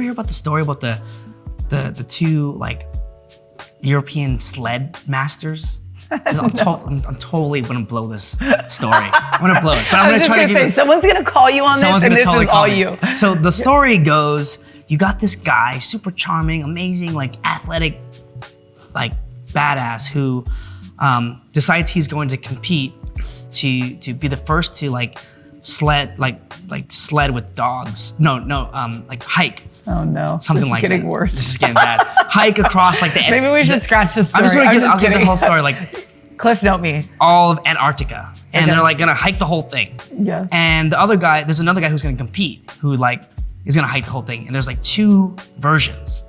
hear about the story about the two like European sled masters? I'm totally gonna blow this story. I'm gonna blow it. But I'm gonna try to say someone's gonna call you on this, and this is all you. So the story goes, you got this guy, super charming, amazing, like athletic, like badass, who decides he's going to compete to be the first to like sled with dogs. Like hike. Oh no! Something this like is getting that. worse. This is getting bad. Hike across like the. Maybe we should scratch the story. I'll get the whole story. Like Cliff note me. All of Antarctica, and they're like gonna hike the whole thing. Yeah. And the other guy, there's another guy who's gonna compete, who like is gonna hike the whole thing. And there's like two versions.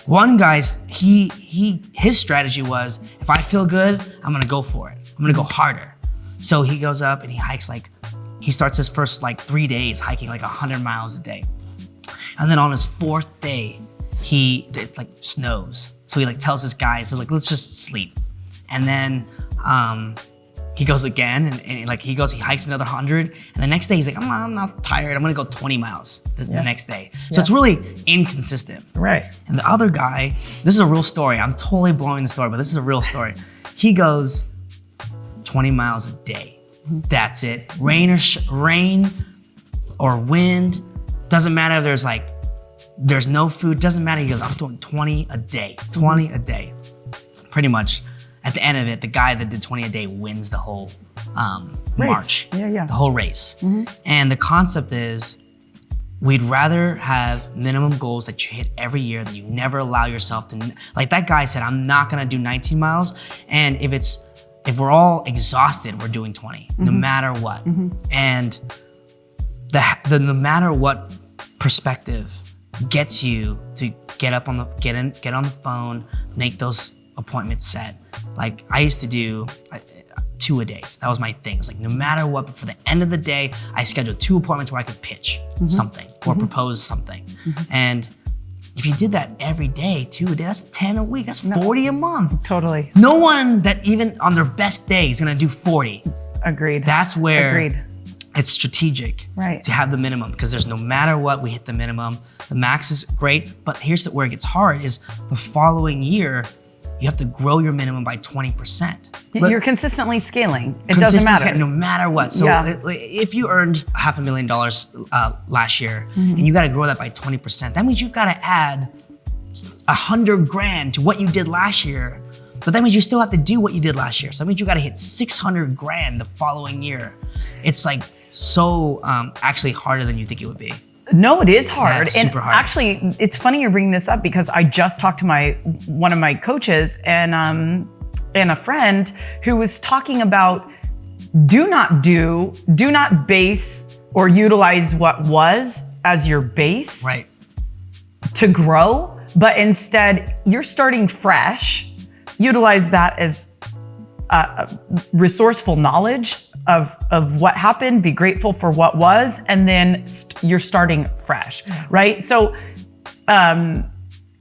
One guy's his strategy was, if I feel good, I'm gonna go for it. I'm gonna go harder. So he goes up and he hikes he starts his first like 3 days hiking like 100 miles a day. And then on his 4th day, it like snows. So he like tells his guys, so like, let's just sleep. And then he goes again and he hikes another 100. And the next day he's like, I'm not tired. I'm gonna go 20 miles the next day. So it's really inconsistent. Right. And the other guy, this is a real story. I'm totally blowing the story, but this is a real story. He goes 20 miles a day. That's it. Rain or wind, doesn't matter if there's no food, doesn't matter. He goes, I'm doing 20 a day, 20 a day. Pretty much at the end of it, the guy that did 20 a day wins the whole march, the whole race. And the concept is, we'd rather have minimum goals that you hit every year, that you never allow yourself to, like that guy said, I'm not gonna do 19 miles. And if we're all exhausted, we're doing 20, no matter what. And the no matter what perspective gets you to get on the phone, make those appointments set. Like I used to do 2 a day. That was my thing. It's like no matter what, but for the end of the day, I scheduled 2 appointments where I could pitch something or propose something. And if you did that every day, 2 a day, that's 10 a week, that's 40 a month. Totally. No one that even on their best day is gonna do 40. Agreed. That's where it's strategic to have the minimum, because there's no matter what, we hit the minimum. The max is great, but here's where it gets hard is the following year, you have to grow your minimum by 20%. You're consistently scaling. It doesn't matter. No matter what. So if you earned $500,000 last year and you got to grow that by 20%, that means you've got to add $100,000 to what you did last year. But that means you still have to do what you did last year. So that means you got to hit $600,000 the following year. It's like so actually harder than you think it would be. No, it is hard. Yeah, super hard. Actually, it's funny you're bringing this up because I just talked to one of my coaches and a friend who was talking about do not base or utilize what was as your base to grow, but instead you're starting fresh. Utilize that as resourceful knowledge of what happened, be grateful for what was, and then you're starting fresh, right? So, and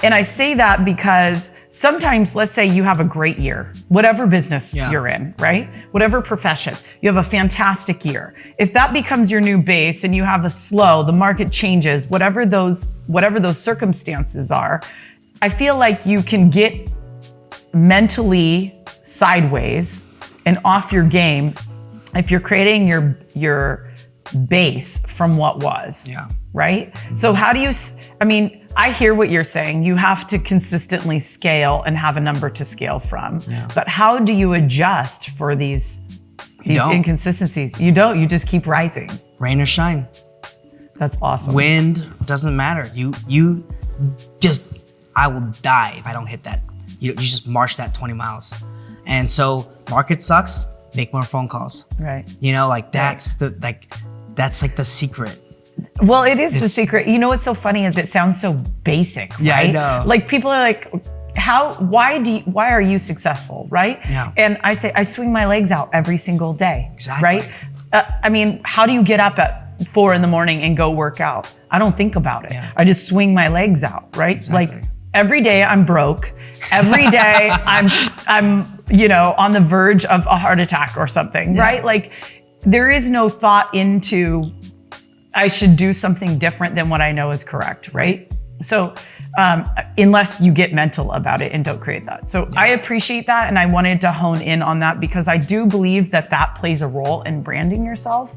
I say that because sometimes, let's say you have a great year, whatever business you're in, right? Whatever profession, you have a fantastic year. If that becomes your new base and you have the market changes, whatever those circumstances are, I feel like you can get mentally sideways and off your game if you're creating your base from what was, right? So how do you, I hear what you're saying. You have to consistently scale and have a number to scale from. But how do you adjust for these inconsistencies? You don't, you just keep rising. Rain or shine. That's awesome. Wind, doesn't matter. I will die if I don't hit that. You just march that 20 miles. And so market sucks, make more phone calls. Right. That's that's like the secret. Well, it's the secret. You know what's so funny is it sounds so basic, right? Yeah, I know. Like people are like, why are you successful, right? Yeah. And I say, I swing my legs out every single day, exactly. Right? How do you get up at 4 a.m. and go work out? I don't think about it. Yeah. I just swing my legs out, right? Exactly. Like every day I'm broke. Every day I'm on the verge of a heart attack or something, right? Like there is no thought into I should do something different than what I know is correct, right? So unless you get mental about it and don't create that. So I appreciate that. And I wanted to hone in on that because I do believe that that plays a role in branding yourself.